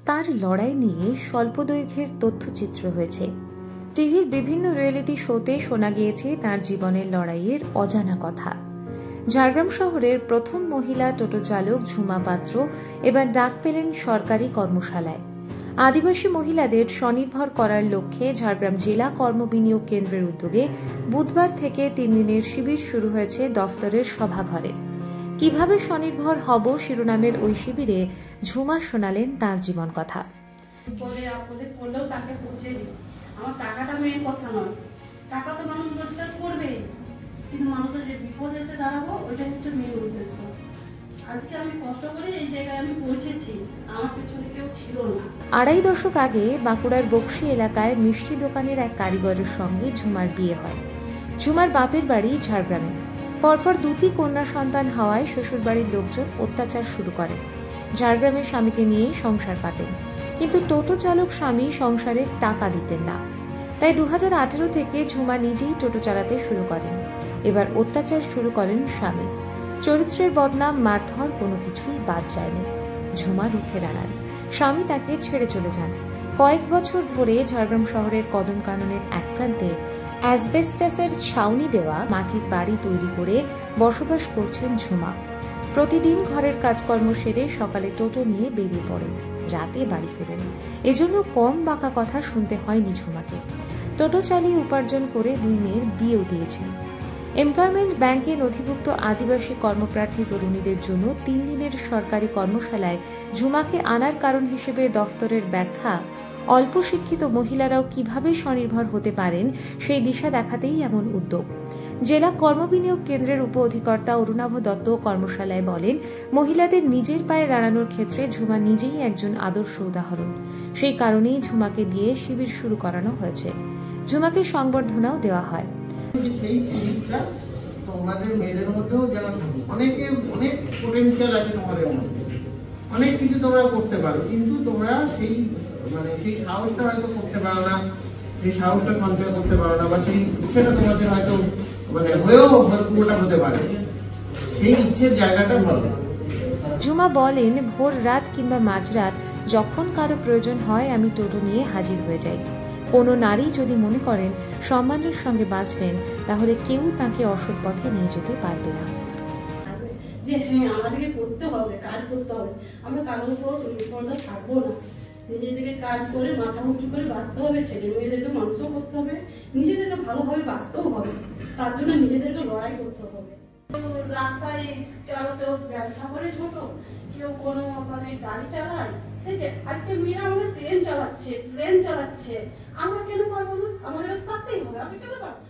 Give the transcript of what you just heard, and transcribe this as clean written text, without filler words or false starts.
তার লড়াই নিয়ে স্বল্প দৈর্ঘ্যের তথ্যচিত্র হয়েছে। টিভির বিভিন্ন রিয়েলিটি শোতে শোনা গিয়েছে তার জীবনের লড়াইয়ের অজানা কথা। ঝাড়গ্রাম শহরের প্রথম মহিলা টোটো চালক ঝুমা পাত্র এবার ডাক পেলেন সরকারি কর্মশালায়। আদিবাসী মহিলাদের স্বনির্ভর করার লক্ষ্যে ঝাড়গ্রাম জেলা কর্মবিনিয়োগ কেন্দ্রের উদ্যোগে বুধবার থেকে 3 দিনের শিবির শুরু হয়েছে দফতরের সভাঘরে। কিভাবে স্বনির্ভর হব শিরোনামের ওই শিবিরে ঝুমা শোনালেন তার জীবন কথা। আমার টাকাটা মেন কথা নয়, টাকা তো মানুষ রোজগার করবে, কিন্তু মানুষের যে বিপদ এসে দাঁড়াবো ওইটা হচ্ছে মেন উদ্দেশ্য। আজকে আমি কষ্ট করে এই জায়গায় আমি পৌঁছেছি, আমার পেছনে কেউ ছিল না। 2.5 দশক আগে বাঁকুড়ার বক্সি এলাকায় মিষ্টি দোকানের এক কারিগরের সঙ্গে ঝুমার বিয়ে হয়। ঝুমার বাপের বাড়ি ঝাড়গ্রামে। পরপর 2টি কন্যা সন্তান হওয়ায় শ্বশুরবাড়ির লোকজন অত্যাচার শুরু করে। ঝাড়গ্রামের স্বামীকে নিয়েই সংসার পাতেন, কিন্তু টোটো চালক স্বামী সংসারের টাকা দিতেন না। তাই 2018 থেকে ঝুমা নিজেই টোটো চালাতে শুরু করেন। এবার অত্যাচার শুরু করেন স্বামী। চরিত্রের বদনাম, মারধর কোনো কিছুই বাদ যায়নি। ঝুমা রুখে দাঁড়ান, স্বামী তাকে ছেড়ে চলে যান। কয়েক বছর ধরে ঝাড়গ্রাম শহরের কদম কাননের এক প্রান্তে অ্যাসবেস্টাসের ছাউনি দেওয়া মাটির বাড়ি তৈরি করে বসবাস করছেন ঝুমা। প্রতিদিন ঘরের কাজকর্ম সেরে সকালে টোটো নিয়ে বেরিয়ে পড়েন, রাতে বাড়ি ফেরেন। এজন্য কম বাঁকা কথা শুনতে হয়নি ঝুমাকে। টোটো চালিয়ে উপার্জন করে 2 মেয়ের বিয়েও দিয়েছেন। এমপ্লয়মেন্ট ব্যাংকে নথিভুক্ত আদিবাসী কর্মপ্রার্থী তরুণীদের জন্য 3 দিনের সরকারি কর্মশালায় ঝুমাকে আনার কারণ হিসেবে দফতরের ব্যাখ্যা, অল্প শিক্ষিত মহিলারাও কিভাবে স্বনির্ভর হতে পারেন সেই দিশা দেখাতেই এমন উদ্যোগ। জেলা কর্মবিনিয়োগ কেন্দ্রের উপ অধিকর্তা অরুণাভ দত্ত কর্মশালায় বলেন, মহিলাদের নিজের পায়ে দাঁড়ানোর ক্ষেত্রে ঝুমা নিজেই একজন আদর্শ উদাহরণ। সেই কারণেই ঝুমাকে দিয়ে শিবির শুরু করানো হয়েছে। ঝুমাকে সংবর্ধনাও দেওয়া হয়। সেই শিবিরটা তোমাদের মেয়েদের মধ্যেও যেন অনেক পোটেনশিয়াল আছে তোমাদের মধ্যে, অনেক কিছু তোমরা করতে পারো, কিন্তু তোমরা সেই সাহসটা হয়তো করতে পারো না, সেই সাহসটা সঞ্চয় করতে পারো না, বা সেই ইচ্ছেটা তোমাদের হয়তো হয়েও পুরোটা হতে পারে, সেই ইচ্ছের জায়গাটা ভালো। ঝুমা বলেন, ভোর রাত কিংবা মাঝরাত যখন কারো প্রয়োজন হয় আমি টোটো নিয়ে হাজির হয়ে যাই। কোনো নারী যদি মনে করেন সম্মানের সঙ্গে বাঁচবেন, তাহলে কেউ তাকে অসৎ পথে নিয়ে যেতে পারবে না। যে হ্যাঁ, আমাদেরকে করতে হবে, কাজ করতে হবে, আমরা কারোর উপর নির্ভরতা থাকবো না। নিজেদেরকে কাজ করে মাথা উঁচু করে বাঁচতে হবে, ছেলে মেয়েদেরকে মানুষও করতে হবে, নিজেদেরকে ভালোভাবে বাঁচতেও হবে, তার জন্য নিজেদেরকে লড়াই করতে হবে। রাস্তায় কেউ ব্যবসা করে ছোট, কেউ কোনো গাড়ি চালায়, সে যে আজকে মেয়েরা আমাদের ট্রেন চালাচ্ছে, প্লেন চালাচ্ছে, আমরা কেন পারবো না? আমাদের পারতেই হবে, আমি কেন পারবো?